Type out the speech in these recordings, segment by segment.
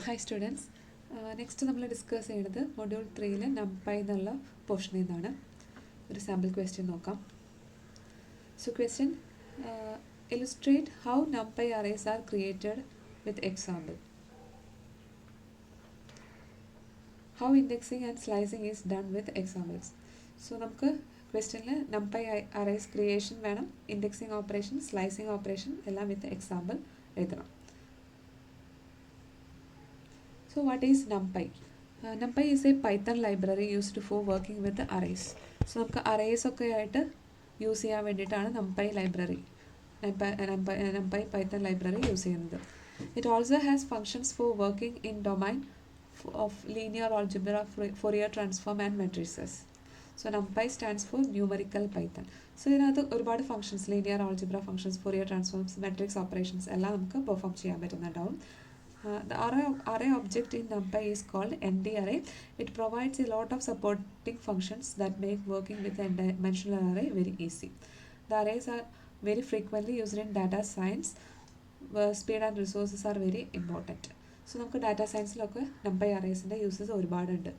Hi students. Next നമ്മൾ discuss ചെയ്യുന്നത് module 3 NumPy എന്നുള്ള പോർഷനിൽ നിന്നാണ്. ഒരു സാമ്പിൾ ക്വസ്റ്റ്യൻ നോക്കാം. So question, illustrate how NumPy arrays are created with example. How indexing and slicing is done with examples. So നമുക്ക് ക്വസ്റ്റ്യനിൽ NumPy arrays creation വേണം, indexing operation, slicing operation എല്ലാം with example എഴുതണം. So what is NumPy? NumPy is a Python library used for working with the arrays. So നമുക്ക് arrays ഒക്കെ ആയിട്ട് use ചെയ്യാൻ വേണ്ടിയിട്ടാണ് NumPy library, NumPy Python library use ചെയ്യുന്നത്. It also has functions for working in domain of linear algebra, Fourier transform and matrices. So NumPy stands for numerical Python. So ഇതിനകത്ത് ഒരുപാട് functions, linear algebra functions, Fourier transforms, matrix operations എല്ലാം നമുക്ക് perform ചെയ്യാൻ പറ്റുന്നുണ്ടാവും. The array object in NumPy is called ND array. It provides a lot of supporting functions that make working with a dimensional array very easy. The arrays are very frequently used in data science, where speed and resources are very important. So നമുക്ക് data സയൻസിലൊക്കെ NumPy arraysൻ്റെ uses ഒരുപാടുണ്ട്.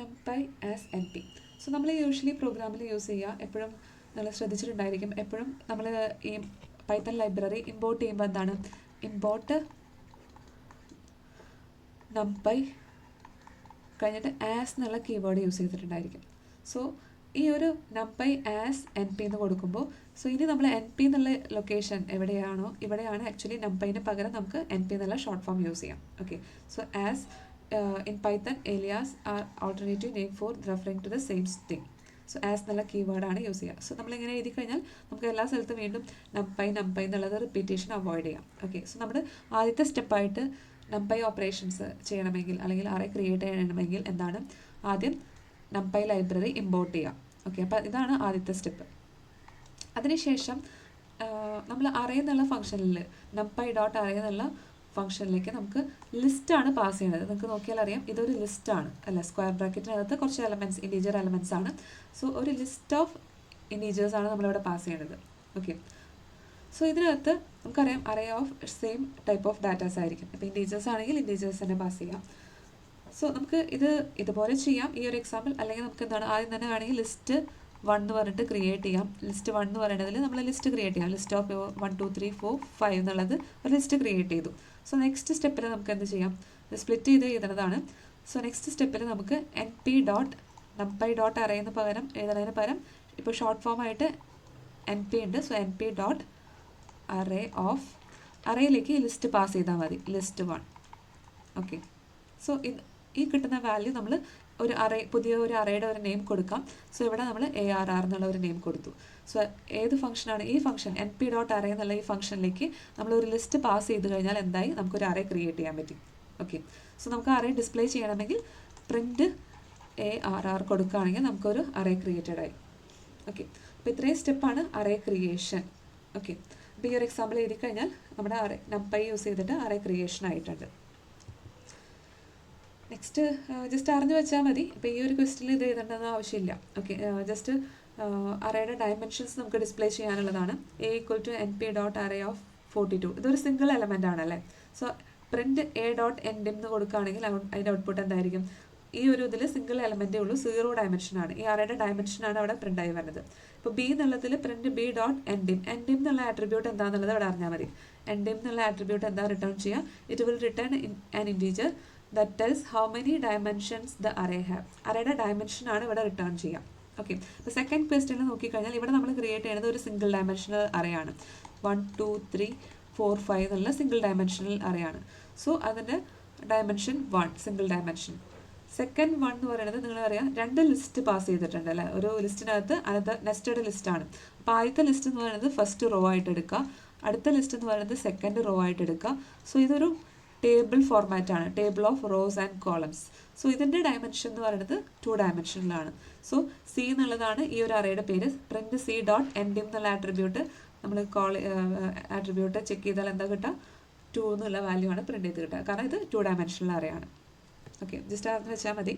NumPy as NP. So നമ്മൾ usually പ്രോഗ്രാമിൽ use ചെയ്യുക, എപ്പോഴും നിങ്ങൾ ശ്രദ്ധിച്ചിട്ടുണ്ടായിരിക്കും, എപ്പോഴും നമ്മൾ ഈ പൈത്തൺ ലൈബ്രറി ഇമ്പോർട്ട് ചെയ്യുമ്പോൾ എന്താണ്, ഇമ്പോർട്ട് NumPy കഴിഞ്ഞിട്ട് ആസ് എന്നുള്ള കീവേഡ് യൂസ് ചെയ്തിട്ടുണ്ടായിരിക്കും. സോ ഈ ഒരു NumPy ആസ് NP എന്ന് കൊടുക്കുമ്പോൾ, സോ ഇനി നമ്മൾ NP എന്നുള്ള ലൊക്കേഷൻ എവിടെയാണോ ഇവിടെയാണ് ആക്ച്വലി NumPyന് പകരം നമുക്ക് NP എന്നുള്ള ഷോർട്ട് ഫോം യൂസ് ചെയ്യാം. Okay, so as in Python, alias are alternative name for referring to the same thing. So as എന്നുള്ള കീവേഡാണ് യൂസ് ചെയ്യുക. സോ നമ്മളിങ്ങനെ എഴുതി കഴിഞ്ഞാൽ നമുക്ക് എല്ലാ സ്ഥലത്തും വീണ്ടും NumPy എന്നുള്ളത് റിപ്പീറ്റേഷൻ അവോയ്ഡ് ചെയ്യാം. ഓക്കെ, സോ നമ്മൾ ആദ്യത്തെ സ്റ്റെപ്പായിട്ട് NumPy ഓപ്പറേഷൻസ് ചെയ്യണമെങ്കിൽ അല്ലെങ്കിൽ അറേ ക്രിയേറ്റ് ചെയ്യണമെങ്കിൽ എന്താണ്, ആദ്യം NumPy ലൈബ്രറി ഇമ്പോർട്ട് ചെയ്യാം. ഓക്കെ, അപ്പോൾ ഇതാണ് ആദ്യത്തെ സ്റ്റെപ്പ്. അതിനുശേഷം നമ്മൾ അറേ എന്നുള്ള ഫംഗ്ഷനിൽ NumPy.array എന്നുള്ള ഫംഗ്ഷനിലേക്ക് നമുക്ക് ലിസ്റ്റാണ് പാസ് ചെയ്യുന്നത്. നിങ്ങൾക്ക് നോക്കിയാൽ അറിയാം, ഇതൊരു ലിസ്റ്റാണ് അല്ല, സ്ക്വയർ ബ്രാക്കറ്റിനകത്ത് കുറച്ച് എലമെൻറ്റ്സ്, ഇൻറ്റീജർ എലമെൻറ്റ്സ് ആണ്. സോ ഒരു ലിസ്റ്റ് ഓഫ് ഇൻറ്റീജേഴ്സ് ആണ് നമ്മളിവിടെ പാസ് ചെയ്യുന്നത്. ഓക്കെ, സോ ഇതിനകത്ത് നമുക്കറിയാം array of same type of datas ആയിരിക്കും. ഇപ്പോൾ ഇൻറ്റീജേഴ്സ് ആണെങ്കിൽ ഇൻറ്റീജേഴ്സ് തന്നെ പാസ് ചെയ്യാം. സോ നമുക്ക് ഇതുപോലെ ചെയ്യാം ഈ ഒരു എക്സാമ്പിൾ. അല്ലെങ്കിൽ നമുക്ക് എന്താണ്, ആദ്യം തന്നെ വേണമെങ്കിൽ ലിസ്റ്റ് 1 എന്ന് പറഞ്ഞിട്ട് ക്രിയേറ്റ് ചെയ്യാം. ലിസ്റ്റ് 1 എന്ന് പറയുന്നതിൽ നമ്മൾ ലിസ്റ്റ് ക്രിയേറ്റ് ചെയ്യാം. ലിസ്റ്റ് ഓഫ് 1 2 3 4 5 എന്നുള്ളത് ഒരു ലിസ്റ്റ് ക്രിയേറ്റ് ചെയ്തു. സോ നെക്സ്റ്റ് സ്റ്റെപ്പിൽ നമുക്ക് എന്ത് ചെയ്യാം, സ്പ്ലിറ്റ് ചെയ്ത് എഴുതുന്നതാണ്. സോ നെക്സ്റ്റ് സ്റ്റെപ്പിൽ നമുക്ക് NP.NumPy.array എന്ന് പകരം എഴുതുന്നതിന് പകരം ഇപ്പോൾ ഷോർട്ട് ഫോം ആയിട്ട് NP ഉണ്ട്. സോ NP.array ഓഫ് അറേയിലേക്ക് ലിസ്റ്റ് പാസ് ചെയ്താൽ മതി, ലിസ്റ്റ് 1. ഓക്കെ, സോ ഈ കിട്ടുന്ന വാല്യൂ നമ്മൾ ഒരു അറേ, പുതിയ ഒരു അറേയുടെ ഒരു നെയിം കൊടുക്കാം. സോ ഇവിടെ നമ്മൾ ARR എന്നുള്ള ഒരു നെയിം കൊടുത്തു. സോ ഏത് ഫംഗ്ഷനാണ് ഈ ഫംഗ്ഷൻ, NP.array എന്നുള്ള ഈ ഫംഗ്ഷനിലേക്ക് നമ്മളൊരു ലിസ്റ്റ് പാസ് ചെയ്ത് കഴിഞ്ഞാൽ എന്തായി, നമുക്കൊരു അറേ ക്രിയേറ്റ് ചെയ്യാൻ പറ്റും. ഓക്കെ, സോ നമുക്ക് അറേ ഡിസ്പ്ലേ ചെയ്യണമെങ്കിൽ പ്രിൻറ്റ് ARR കൊടുക്കുകയാണെങ്കിൽ നമുക്കൊരു അറേ ക്രിയേറ്റഡ് ആയി. ഓക്കെ, അപ്പോൾ ഇത്രയും സ്റ്റെപ്പാണ് അറേ ക്രിയേഷൻ. ഓക്കെ, അപ്പോൾ ഈ ഒരു എക്സാമ്പിൾ എഴുതി കഴിഞ്ഞാൽ നമ്മുടെ അറേ NumPy യൂസ് ചെയ്തിട്ട് അറേ ക്രിയേഷൻ ആയിട്ടുണ്ട്. നെക്സ്റ്റ് ജസ്റ്റ് അറിഞ്ഞു വെച്ചാൽ മതി. ഇപ്പോൾ ഈ ഒരു ക്വസ്റ്റ്യനിൽ ഇത് എഴുതേണ്ടെന്ന് ആവശ്യമില്ല. ഓക്കെ, ജസ്റ്റ് അറേയുടെ ഡയമെൻഷൻസ് നമുക്ക് ഡിസ്പ്ലേ ചെയ്യാനുള്ളതാണ്. A = NP.array of 42. ഇതൊരു സിംഗിൾ എലമെൻ്റ് ആണല്ലേ. സോ പ്രിൻറ്റ് A.end എന്ന് കൊടുക്കുകയാണെങ്കിൽ അതിൻ്റെ ഔട്ട്പുട്ട് എന്തായിരിക്കും, ഈ ഒരു ഇതിൽ സിംഗിൾ എലമെൻറ്റേ ഉള്ളൂ, 0 ഡയമെൻഷനാണ്. ഈ അറേയുടെ ഡയമെൻഷനാണ് അവിടെ പ്രിൻ്റ് ആയി വരുന്നത്. ഇപ്പോൾ B എന്നുള്ളതിൽ പ്രിൻറ്റ് B.end എന്നുള്ള ആട്രിബ്യൂട്ട് എന്താണെന്നുള്ളത് അവിടെ അറിഞ്ഞാൽ മതി. end എന്നുള്ള ആട്രിബ്യൂട്ട് എന്താ റിട്ടേൺ ചെയ്യുക, it will return an integer that tells how many dimensions the array have. അറേയുടെ ഡയമെൻഷനാണ് ഇവിടെ റിട്ടേൺ ചെയ്യാം. ഓക്കെ, ഇപ്പോൾ സെക്കൻഡ് ക്വസ്റ്റ്യനിൽ നോക്കിക്കഴിഞ്ഞാൽ ഇവിടെ നമ്മൾ ക്രിയേറ്റ് ചെയ്യുന്നത് ഒരു സിംഗിൾ ഡയമെൻഷണൽ അറേ ആണ്. 1 2 3 4 5 എന്നുള്ള സിംഗിൾ ഡയമെൻഷണൽ അറേ ആണ്. സോ അതിൻ്റെ ഡയമെൻഷൻ 1, സിംഗിൾ ഡയമെൻഷൻ. സെക്കൻഡ് 1 എന്ന് പറയുന്നത് നിങ്ങളറിയാം, 2 ലിസ്റ്റ് പാസ് ചെയ്തിട്ടുണ്ട് അല്ലേ. ഒരു ലിസ്റ്റിനകത്ത് അത് നെസ്റ്റഡ് ലിസ്റ്റാണ്. അപ്പോൾ ആദ്യത്തെ ലിസ്റ്റ് എന്ന് പറയുന്നത് ഫസ്റ്റ് റോ ആയിട്ട് എടുക്കുക, അടുത്ത ലിസ്റ്റ് എന്ന് പറയുന്നത് സെക്കൻഡ് റോ ആയിട്ട് എടുക്കുക. സോ ഇതൊരു ടേബിൾ ഫോർമാറ്റ് ആണ്, table of rows and columns. So ഇതിൻ്റെ ഡയമെൻഷൻ എന്ന് പറയുന്നത് 2 ഡയമെൻഷനിലാണ്. സോ C എന്നുള്ളതാണ് ഈ ഒരു അറേയുടെ പേര്. പ്രിൻറ്റ് C.end എന്നുള്ള ആട്രിബ്യൂട്ട് നമ്മൾ ആട്രിബ്യൂട്ട് ചെക്ക് ചെയ്താൽ എന്താ കിട്ടുക, 2 എന്നുള്ള വാല്യൂ ആണ് പ്രിൻറ്റ് ചെയ്ത് കിട്ടുക, കാരണം ഇത് 2 ഡയമെൻഷണൽ അറേ ആണ്. ഓക്കെ, ജസ്റ്റ് അറിഞ്ഞ് വെച്ചാൽ മതി.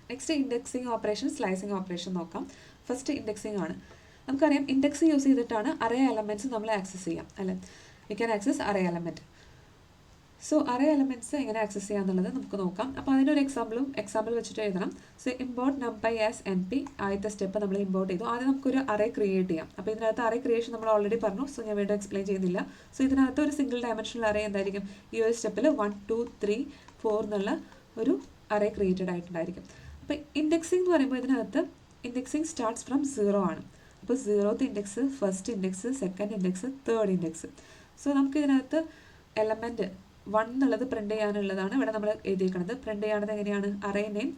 Next indexing operation, slicing operation നോക്കാം. ഫസ്റ്റ് ഇൻഡെക്സിങ് ആണ്. നമുക്കറിയാം ഇൻഡെക്സ് യൂസ് ചെയ്തിട്ടാണ് അറേ എലമെൻറ്റ്സ് നമ്മൾ ആക്സസ് ചെയ്യാം അല്ലേ. We can access array element. So array elements എങ്ങനെ ആക്സസ് ചെയ്യാന്നുള്ളത് നമുക്ക് നോക്കാം. അപ്പോൾ അതിനൊരു എക്സാമ്പിൾ വെച്ചിട്ട് എഴുതണം. So import numpy as NP, ആദ്യത്തെ സ്റ്റെപ്പ് നമ്മൾ ഇമ്പോർട്ട് ചെയ്തു. ആദ്യം നമുക്കൊരു അറേ ക്രിയേറ്റ് ചെയ്യാം. അപ്പോൾ ഇതിനകത്ത് അറേ ക്രിയേഷൻ നമ്മൾ ഓൾറെഡി പറഞ്ഞു, സോ ഞാൻ വീണ്ടും എക്സ്പ്ലെയിൻ ചെയ്യുന്നില്ല. സോ ഇതിനകത്ത് ഒരു സിംഗിൾ ഡയമെൻഷണൽ അറേ എന്തായിരിക്കും, ഈ ഒരു സ്റ്റെപ്പിൽ 1 2 3 4 എന്നുള്ള ഒരു അറേ ക്രിയേറ്റഡ് ആയിട്ടുണ്ടായിരിക്കും. അപ്പോൾ ഇൻഡെക്സിംഗ് എന്ന് പറയുമ്പോൾ ഇതിനകത്ത് ഇൻഡെക്സിംഗ് സ്റ്റാർട്ട്സ് ഫ്രം 0 ആണ്. അപ്പോൾ 0th index, first index, second index, third index. So നമുക്ക് ഇതിനകത്ത് എലമെൻറ്റ് 1 എന്നുള്ളത് പ്രിൻറ്റ് ചെയ്യാനുള്ളതാണ് ഇവിടെ നമ്മൾ എഴുതിയിരിക്കുന്നത്. പ്രിൻറ്റ് ചെയ്യുന്നത് എങ്ങനെയാണ്, അറേ നെയിം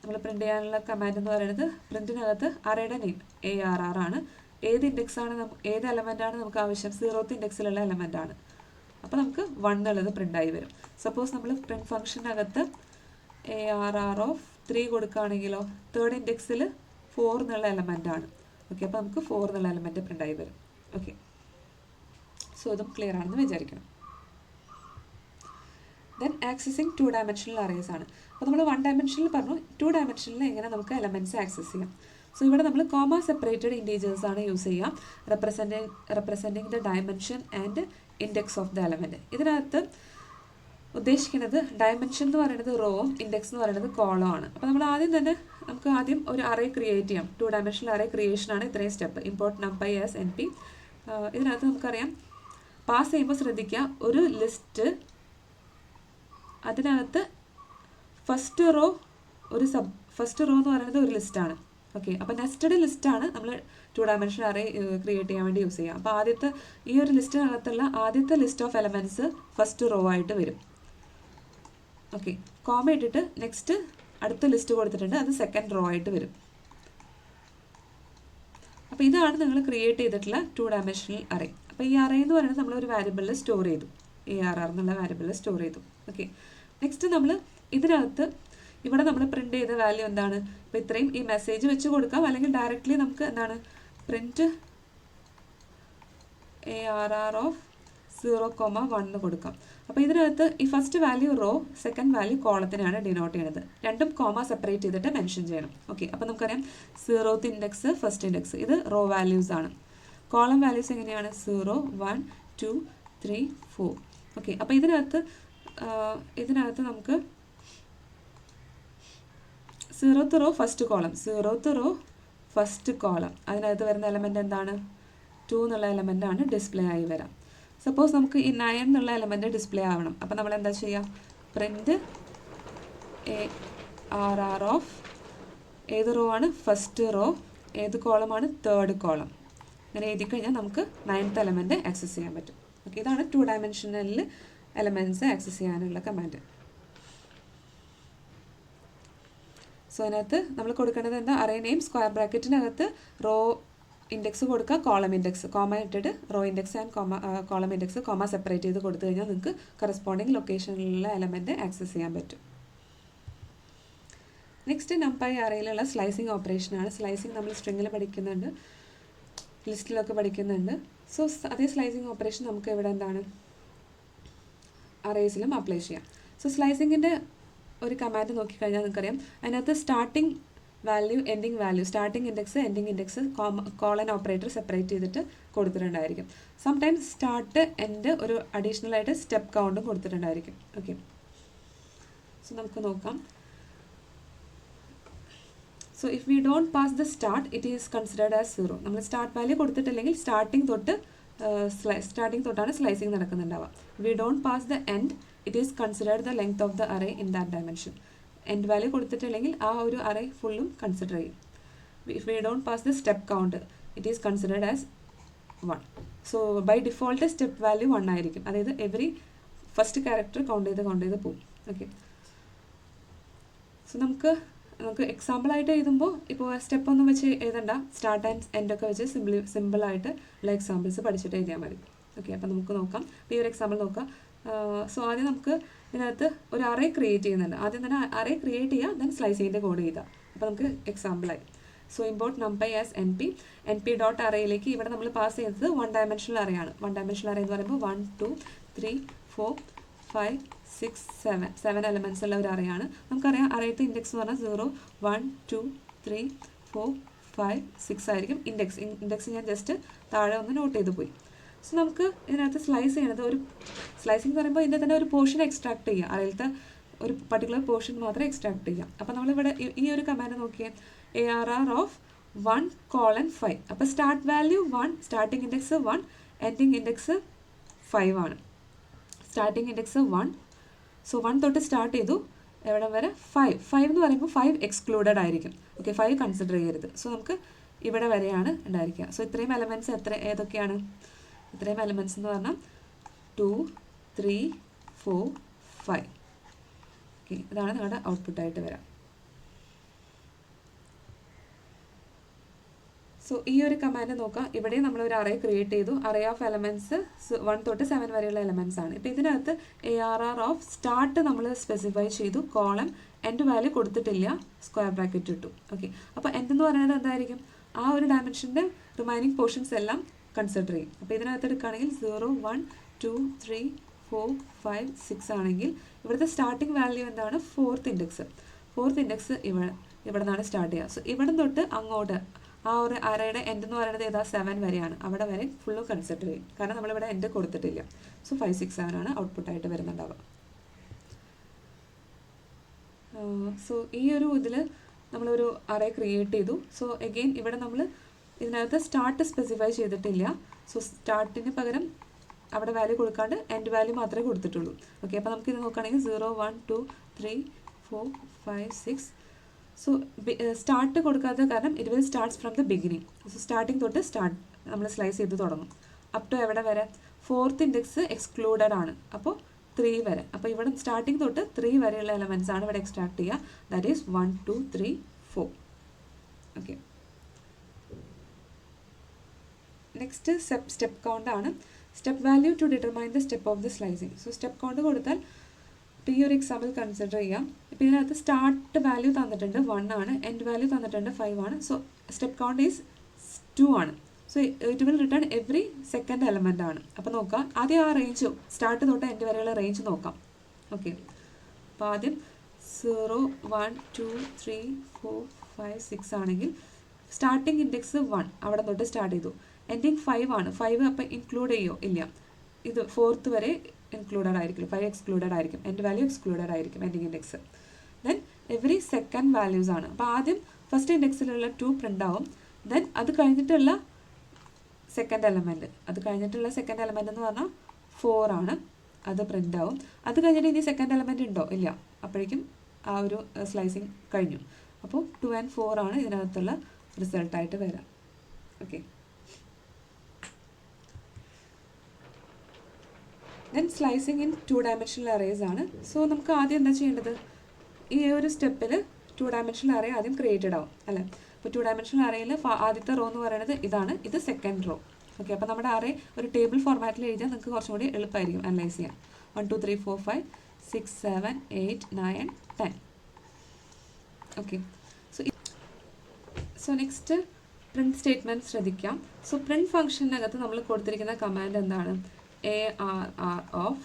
നമ്മൾ പ്രിൻറ്റ് ചെയ്യാനുള്ള കമാൻഡ് എന്ന് പറയുന്നത് പ്രിൻറ്റിനകത്ത് അറേയുടെ നെയിം ARR ആണ്. ഏത് ഇൻഡെക്സാണ് ഏത് എലമെൻറ്റാണ് നമുക്ക് ആവശ്യം, 0th ഇൻഡെക്സിലുള്ള എലമെൻ്റ് ആണ്. അപ്പോൾ നമുക്ക് 1 എന്നുള്ളത് പ്രിൻ്റായി വരും. സപ്പോസ് നമ്മൾ പ്രിൻറ്റ് ഫംഗ്ഷനകത്ത് ARR of 3 കൊടുക്കുകയാണെങ്കിലോ തേർഡ് ഇൻഡെക്സിൽ 4 എന്നുള്ള എലമെൻ്റ് ആണ്. ഓക്കെ, അപ്പോൾ നമുക്ക് 4 എന്നുള്ള എലമെൻറ്റ് പ്രിൻ്റായി വരും. ഓക്കെ, സോ ഇതും ക്ലിയർ ആണെന്ന് വിചാരിക്കണം. ദെൻ ആക്സസിങ് 2 ഡയമെൻഷണൽ അറേസ് ആണ്. അപ്പോൾ നമ്മൾ 1 ഡയമെൻഷനിൽ പറഞ്ഞു, 2 ഡയമെൻഷനിൽ എങ്ങനെ നമുക്ക് എലമെൻറ്റ്സ് ആക്സസ് ചെയ്യാം. സോ ഇവിടെ നമ്മൾ കോമ സെപ്പറേറ്റഡ് ഇൻറ്റീജേഴ്സ് ആണ് യൂസ് ചെയ്യുക, representing the dimension and index of the element. ഇതിനകത്ത് ഉദ്ദേശിക്കുന്നത് ഡയമെൻഷൻ എന്ന് പറയുന്നത് റോവും ഇൻഡെക്സ് എന്ന് പറയുന്നത് കോളം ആണ്. അപ്പോൾ നമ്മൾ നമുക്ക് ആദ്യം ഒരു അറേ ക്രിയേറ്റ് ചെയ്യാം. 2 ഡയമെൻഷണൽ അറേ ക്രിയേഷനാണ് ഇത്രയും step. Import numpy as NP. ഇതിനകത്ത് നമുക്കറിയാം പാസ് ചെയ്യുമ്പോൾ ശ്രദ്ധിക്കുക, ഒരു ലിസ്റ്റ് അതിനകത്ത് ഫസ്റ്റ് റോ എന്ന് പറയുന്നത് ഒരു ലിസ്റ്റാണ്. ഓക്കെ, അപ്പോൾ നെസ്റ്റഡ് ലിസ്റ്റാണ് നമ്മൾ 2 ഡയമെൻഷണൽ അറേ ക്രിയേറ്റ് ചെയ്യാൻ വേണ്ടി യൂസ് ചെയ്യുക. അപ്പോൾ ഈ ഒരു ലിസ്റ്റിനകത്തുള്ള ആദ്യത്തെ list of elements first row ആയിട്ട് വരും. ഓക്കെ, കോമ ഇട്ടിട്ട് നെക്സ്റ്റ് അടുത്ത ലിസ്റ്റ് കൊടുത്തിട്ടുണ്ട്, അത് സെക്കൻഡ് റോ ആയിട്ട് വരും. അപ്പോൾ ഇതാണ് നിങ്ങൾ ക്രിയേറ്റ് ചെയ്തിട്ടുള്ള 2 ഡയമെൻഷണൽ അറേ. അപ്പോൾ ഈ അറേ എന്ന് പറയുന്നത് നമ്മൾ ഒരു വാരിയബിളിൽ സ്റ്റോർ ചെയ്തു, ARR എന്നുള്ള വാരിയബിളിൽ സ്റ്റോർ ചെയ്തു. ഓക്കെ, നെക്സ്റ്റ് നമ്മൾ ഇതിനകത്ത് ഇവിടെ നമ്മൾ പ്രിൻറ്റ് ചെയ്ത വാല്യൂ എന്താണ്, ഇപ്പോൾ ഇത്രയും ഈ മെസ്സേജ് വെച്ച് കൊടുക്കാം, അല്ലെങ്കിൽ ഡയറക്റ്റ്ലി നമുക്ക് എന്താണ് പ്രിൻറ്റ് ARR of 0,1 കൊടുക്കാം. അപ്പോൾ ഇതിനകത്ത് ഈ first value row, second value കോളത്തിനാണ് ഡിനോട്ട് ചെയ്യുന്നത്. രണ്ടും കോമ സെപ്പറേറ്റ് ചെയ്തിട്ട് മെൻഷൻ ചെയ്യണം. ഓക്കെ, അപ്പോൾ നമുക്കറിയാം 0th ഇൻഡെക്സ്, ഫസ്റ്റ് ഇൻഡെക്സ്, ഇത് റോ വാല്യൂസ് ആണ്. കോളം വാല്യൂസ് എങ്ങനെയാണ് 0 1 2 3 4. ഓക്കെ, അപ്പോൾ ഇതിനകത്ത് നമുക്ക് 0th raw first column, 0th raw first column, അതിനകത്ത് വരുന്ന എലമെൻ്റ് എന്താണ്, 2 എന്നുള്ള എലമെൻ്റ് ആണ് ഡിസ്പ്ലേ ആയി വരാം. സപ്പോസ് നമുക്ക് ഈ 9 എന്നുള്ള എലമെൻറ്റ് ഡിസ്പ്ലേ ആവണം. അപ്പോൾ നമ്മൾ എന്താ ചെയ്യുക, പ്രിൻറ്റ് ARR ഓഫ് ഏത് റോ ആണ്, ഫസ്റ്റ് റോ, ഏത് കോളമാണ്, തേർഡ് കോളം. അങ്ങനെ എഴുതി കഴിഞ്ഞാൽ നമുക്ക് 9th എലമെൻറ്റ് ആക്സസ് ചെയ്യാൻ പറ്റും. ഓക്കെ, ഇതാണ് 2 ഡയമെൻഷനിൽ എലമെൻറ്റ്സ് ആക്സസ് ചെയ്യാനുള്ള കമാൻഡ്. സോ അതിനകത്ത് നമ്മൾ കൊടുക്കേണ്ടത് എന്താ, അറേ നെയിം സ്ക്വയർ ബ്രാക്കറ്റിനകത്ത് റോ ഇൻഡെക്സ് കൊടുക്കുക, കോളം ഇൻഡെക്സ്, കോമ ഇട്ടിട്ട് row index and column index comma separate ചെയ്ത് കൊടുത്തു കഴിഞ്ഞാൽ നിങ്ങൾക്ക് കറസ്പോണ്ടിങ് ലൊക്കേഷനിലുള്ള എലമെൻറ്റ് ആക്സസ് ചെയ്യാൻ പറ്റും. നെക്സ്റ്റ് numpy അറേയിലുള്ള സ്ലൈസിങ് ഓപ്പറേഷനാണ്. സ്ലൈസിങ് നമ്മൾ സ്ട്രിങ്ങിൽ പഠിക്കുന്നുണ്ട്, ലിസ്റ്റിലൊക്കെ പഠിക്കുന്നുണ്ട്. സോ അതേ സ്ലൈസിങ് ഓപ്പറേഷൻ നമുക്ക് ഇവിടെ എന്താണ് അറേസിലും അപ്ലൈ ചെയ്യാം. സോ സ്ലൈസിങ്ങിൻ്റെ ഒരു കമാൻഡ് നോക്കിക്കഴിഞ്ഞാൽ നിങ്ങൾക്കറിയാം, അതിനകത്ത് starting value, ending value, starting index, ending index, colon operator separate ചെയ്തിട്ട് കൊടുത്തിട്ടുണ്ടായിരിക്കും. സംടൈംസ് സ്റ്റാർട്ട്, എൻഡ് ഒരു അഡീഷണൽ ആയിട്ട് സ്റ്റെപ്പ് കൗണ്ടും കൊടുത്തിട്ടുണ്ടായിരിക്കും. ഓക്കെ, സോ നമുക്ക് നോക്കാം. So if we don't pass the start, it is considered as 0. നമ്മൾ സ്റ്റാർട്ട് വാല്യൂ കൊടുത്തിട്ടില്ലെങ്കിൽ സ്റ്റാർട്ടിങ് തൊട്ടാണ് സ്ലൈസിങ് നടക്കുന്നുണ്ടാവുക. We don't pass the end, it is considered the length of the array in that dimension. End value കൊടുത്തിട്ടില്ലെങ്കിൽ ആ ഒരു array ഫുള്ളും consider ചെയ്യും. If we don't pass the step count, it is considered as 1. So by default step value 1 ആയിരിക്കും, അതായത് every first character count ചെയ്ത് പോകും. Okay, so നമുക്ക് എക്സാമ്പിളായിട്ട് എഴുതുമ്പോൾ ഇപ്പോൾ സ്റ്റെപ്പ് ഒന്നും വെച്ച് എഴുതണ്ട, സ്റ്റാർട്ട് ആൻഡ് എൻഡൊക്കെ വെച്ച് സിമ്പിളായിട്ട് ഉള്ള എക്സാമ്പിൾസ് പഠിച്ചിട്ട് എഴുതിയാൽ മതി. ഓക്കെ, അപ്പോൾ നമുക്ക് നോക്കാം. ഇപ്പോൾ ഈ ഒരു എക്സാമ്പിൾ നോക്കാം. സോ ആദ്യം നമുക്ക് ഇതിനകത്ത് ഒരു അറേ ക്രിയേറ്റ് ചെയ്യുന്നുണ്ട്. ആദ്യം തന്നെ അറേ ക്രിയേറ്റ് ചെയ്യുക, ദെൻ സ്ലൈസിങ്ങിൻ്റെ കോഡ് ചെയ്താൽ. അപ്പോൾ നമുക്ക് എക്സാമ്പിളായി. So import numpy as NP dot അറേയിലേക്ക് ഇവിടെ നമ്മൾ പാസ് ചെയ്യുന്നത് 1 ഡയമെൻഷണൽ അറേ ആണ്. 1 ഡയമെൻഷണൽ അറേ എന്ന് പറയുമ്പോൾ 1 2 3 4 5 6 7 എലമെൻറ്റ്സ് ഉള്ള ഒരു അറേ ആണ്. നമുക്കറിയാം അറേത്തെ ഇൻഡെക്സ് എന്ന് പറഞ്ഞാൽ 0 1 2 3 4 5 6 ആയിരിക്കും ഇൻഡെക്സ് ഞാൻ ജസ്റ്റ് താഴെ ഒന്ന് നോട്ട് ചെയ്ത് പോയി. സോ നമുക്ക് ഇതിനകത്ത് സ്ലൈസ് ചെയ്യണത് ഒരു സ്ലൈസിംഗ് എന്ന് പറയുമ്പോൾ ഇതിൻ്റെ തന്നെ ഒരു പോർഷൻ എക്സ്ട്രാക്ട് ചെയ്യുക, അറിയിലത്തെ ഒരു പർട്ടിക്കുലർ പോർഷൻ മാത്രമേ എക്സ്ട്രാക്ട് ചെയ്യാം. അപ്പോൾ നമ്മളിവിടെ ഈ ഒരു കമാൻഡ് നോക്കിയാൽ ARR ഓഫ് 1:5. അപ്പോൾ start value 1, starting index 1, ending index 5 ആണ്. സ്റ്റാർട്ടിംഗ് ഇൻഡെക്സ് 1, സോ 1 തൊട്ട് സ്റ്റാർട്ട് ചെയ്തു എവിടെ വരെ 5 എന്ന് പറയുമ്പോൾ 5 എക്സ്ക്ലൂഡഡ് ആയിരിക്കും. ഓക്കെ, 5 കൺസിഡർ ചെയ്യരുത്. സോ നമുക്ക് ഇവിടെ വരെയാണ് ഉണ്ടായിരിക്കുക. സോ ഇത്രയും എലമെൻറ്റ്സ് ഏതൊക്കെയാണ്? ഇത്രയും എലമെൻറ്റ്സ് എന്ന് പറഞ്ഞാൽ 2, 3, 4, 5. ഓക്കെ, ഇതാണ് നിങ്ങളുടെ ഔട്ട്പുട്ടായിട്ട് വരാം. സോ ഈ ഒരു കമാൻഡ് നോക്കാം. ഇവിടെ നമ്മൾ ഒരു അറേ ക്രിയേറ്റ് ചെയ്തു. അറേ ഓഫ് എലമെൻറ്റ്സ് 1 തൊട്ട് 7 വരെയുള്ള എലമെൻറ്റ്സ് ആണ്. ഇപ്പോൾ ഇതിനകത്ത് ARR ഓഫ് സ്റ്റാർട്ട് നമ്മൾ സ്പെസിഫൈ ചെയ്തു, കോളം എൻഡ് വാല്യൂ കൊടുത്തിട്ടില്ല, സ്ക്വയർ ബ്രാക്കറ്റ് ഇട്ടു. ഓക്കെ, അപ്പോൾ എൻഡ് എന്ന് പറയുന്നത് എന്തായിരിക്കും? ആ ഒരു ഡയമെൻഷൻ്റെ റിമൈനിങ് പോർഷൻസ് എല്ലാം കൺസിഡർ ചെയ്യും. അപ്പോൾ ഇതിനകത്ത് എടുക്കുകയാണെങ്കിൽ 0, 1, 2, 3, 4, 5, 6 ആണെങ്കിൽ ഇവിടുത്തെ സ്റ്റാർട്ടിംഗ് വാല്യൂ എന്താണ്? 4th index. 4th ഇൻഡെക്സ് ഇവിടെ നിന്നാണ് സ്റ്റാർട്ട് ചെയ്യുക. സോ ഇവിടെ തൊട്ട് അങ്ങോട്ട് ആ ഒരു അറയുടെ എൻഡ് എന്ന് പറയുന്നത് ഏതാ? 7 വരെയാണ്. അവിടെ വരെ ഫുള്ള് കൺസിഡർ ചെയ്യും, കാരണം നമ്മളിവിടെ എൻഡ് കൊടുത്തിട്ടില്ല. സോ 5, 6, 7 ആണ് ഔട്ട്പുട്ടായിട്ട് വരുന്നുണ്ടാവുക. സോ ഈ ഒരു ഇതിൽ നമ്മളൊരു അറേ ക്രിയേറ്റ് ചെയ്തു. സോ എഗെയിൻ ഇവിടെ നമ്മൾ ഇതിനകത്ത് സ്റ്റാർട്ട് സ്പെസിഫൈ ചെയ്തിട്ടില്ല. സോ സ്റ്റാർട്ടിന് പകരം അവിടെ വാല്യൂ കൊടുക്കാണ്ട് എൻഡ് വാല്യൂ മാത്രമേ കൊടുത്തിട്ടുള്ളൂ. ഓക്കെ, അപ്പോൾ നമുക്കിത് നോക്കുകയാണെങ്കിൽ 0, 1, 2, 3, 4, 5, 6. സോ സ്റ്റാർട്ട് കൊടുക്കാത്ത കാരണം it will starts from the beginning. So starting തൊട്ട് നമ്മൾ സ്ലൈസ് ചെയ്ത് തുടങ്ങും. അപ് ടു എവിടെ വരെ? 4th ഇൻഡെക്സ് എക്സ്ക്ലൂഡഡ് ആണ്, അപ്പോൾ 3 വരെ. അപ്പോൾ ഇവിടെ സ്റ്റാർട്ടിങ് തൊട്ട് 3 വരെയുള്ള എലമെൻറ്റ്സ് ആണ് ഇവിടെ എക്സ്ട്രാക്ട് ചെയ്യുക. That is 1, 2, 3, 4. Okay, next step count ആണ്. Step value to determine the step of the slicing. So step count കൊടുത്താൽ ഇപ്പോൾ ഈ ഒരു എക്സാമ്പിൾ കൺസിഡർ ചെയ്യാം. ഇപ്പോൾ ഇതിനകത്ത് സ്റ്റാർട്ട് വാല്യൂ തന്നിട്ടുണ്ട് 1 ആണ്, എൻഡ് വാല്യൂ തന്നിട്ടുണ്ട് 5 ആണ്. സോ സ്റ്റെപ്പ് കൗണ്ട് ഈസ് 2 ആണ്. So it will return every second element ആണ്. അപ്പോൾ നോക്കാം, ആദ്യം ആ റേഞ്ച് സ്റ്റാർട്ട് തൊട്ട് എൻഡ് വരെയുള്ള റേഞ്ച് നോക്കാം. ഓക്കെ, അപ്പോൾ ആദ്യം 0, 1, 2, 3, 4, 5, 6 ആണെങ്കിൽ സ്റ്റാർട്ടിംഗ് ഇൻഡെക്സ് 1 അവിടെ തൊട്ട് സ്റ്റാർട്ട് ചെയ്തു. എൻഡിങ് 5 ആണ്. 5 അപ്പോൾ ഇൻക്ലൂഡ് ചെയ്യോ? ഇല്ല. ഇത് 4th വരെ ഇൻക്ലൂഡഡ് ആയിരിക്കും, 5 എക്സ്ക്ലൂഡഡ് ആയിരിക്കും, എൻഡ് വാല്യൂ എക്സ്ക്ലൂഡഡ് ആയിരിക്കും ending index. Then every second values ആണ്. അപ്പോൾ ആദ്യം ഫസ്റ്റ് ഇൻഡെക്സിലുള്ള 2 പ്രിൻ്റ് ആവും. ദെൻ അത് കഴിഞ്ഞിട്ടുള്ള സെക്കൻഡ് എലമെൻറ്റ് എന്ന് പറഞ്ഞാൽ 4 ആണ്, അത് പ്രിൻ്റ് ആവും. അത് കഴിഞ്ഞിട്ട് ഇനി സെക്കൻഡ് എലമെൻറ്റ് ഉണ്ടോ? ഇല്ല. അപ്പോഴേക്കും ആ ഒരു സ്ലൈസിങ് കഴിഞ്ഞു. അപ്പോൾ 2 and 4 ആണ് ഇതിനകത്തുള്ള റിസൾട്ടായിട്ട് വരാം. Okay, then slicing in 2-dimensional arrays ആണ്. സോ നമുക്ക് ആദ്യം എന്താ ചെയ്യേണ്ടത്? ഈ ഒരു സ്റ്റെപ്പിൽ 2-dimensional array ആദ്യം ക്രിയേറ്റഡ് ആവും അല്ലേ? അപ്പോൾ 2-dimensional arrayയിൽ ആദ്യത്തെ റോ എന്ന് പറയുന്നത് ഇതാണ്, ഇത് സെക്കൻഡ് റോ. ഓക്കെ, അപ്പോൾ നമ്മുടെ അറേ ഒരു ടേബിൾ ഫോർമാറ്റിൽ എഴുതിയാൽ നിങ്ങൾക്ക് കുറച്ചും കൂടി എളുപ്പമായിരിക്കും അനലൈസ് ചെയ്യാൻ. 1, 2, 3, 4, 5, 6, 7, 8, 9, 10. Okay, so next print statement ശ്രദ്ധിക്കാം. സോ പ്രിൻറ്റ് ഫംഗ്ഷനകത്ത് നമ്മൾ കൊടുത്തിരിക്കുന്ന കമാൻഡ് എന്താണ്? ARR ഓഫ്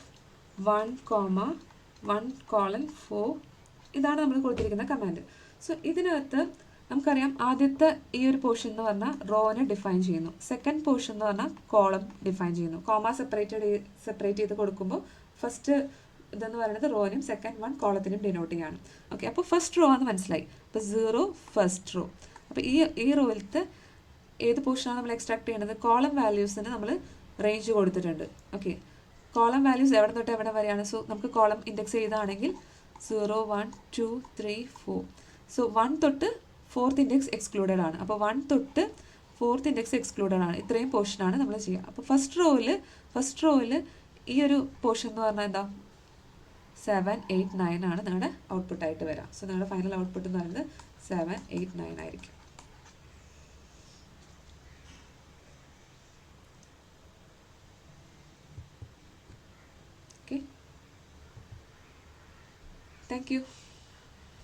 1:4 ഇതാണ് നമ്മൾ കൊടുത്തിരിക്കുന്ന കമാൻഡ്. സോ ഇതിനകത്ത് നമുക്കറിയാം ആദ്യത്തെ ഈ ഒരു പോർഷൻ എന്ന് പറഞ്ഞാൽ റോനെ ഡിഫൈൻ ചെയ്യുന്നു, സെക്കൻഡ് പോർഷൻ എന്ന് പറഞ്ഞാൽ കോളം ഡിഫൈൻ ചെയ്യുന്നു. കോമ സെപ്പറേറ്റ് ചെയ്ത് കൊടുക്കുമ്പോൾ ഫസ്റ്റ് ഇതെന്ന് പറയുന്നത് റോനും സെക്കൻഡ് 1 കോളത്തിനും ഡിനോട്ട് ചെയ്യാണ്. ഓക്കെ, അപ്പോൾ ഫസ്റ്റ് റോ എന്ന് മനസ്സിലായി. അപ്പോൾ 0 ഫസ്റ്റ് റോ. അപ്പോൾ ഈ റോയിലത്തെ ഏത് പോർഷനാണ് നമ്മൾ എക്സ്ട്രാക്ട് ചെയ്യുന്നത്? കോളം വാല്യൂസിന് നമ്മൾ റേഞ്ച് കൊടുത്തിട്ടുണ്ട്. ഓക്കെ, കോളം വാല്യൂസ് എവിടെ തൊട്ട് എവിടെ വരെയാണ്? സോ നമുക്ക് കോളം ഇൻഡെക്സ് ചെയ്താണെങ്കിൽ 0, 1, 2, 3, 4. സോ 1 തൊട്ട് 4th ഇൻഡെക്സ് എക്സ്ക്ലൂഡഡ് ആണ്. അപ്പോൾ 1 തൊട്ട് 4th ഇൻഡെക്സ് എക്സ്ക്ലൂഡഡ് ആണ്. ഇത്രയും പോർഷനാണ് നമ്മൾ ചെയ്യുക. അപ്പോൾ ഫസ്റ്റ് റോയിൽ ഈ ഒരു പോർഷൻ എന്ന് പറഞ്ഞാൽ എന്താ? 7, 8, 9 ആണ് നിങ്ങളുടെ ഔട്ട്പുട്ടായിട്ട് വരാം. സോ നിങ്ങളുടെ ഫൈനൽ ഔട്ട്പുട്ട് എന്ന് പറയുന്നത് 7, 8, 9 ആയിരിക്കും. Okay, thank you.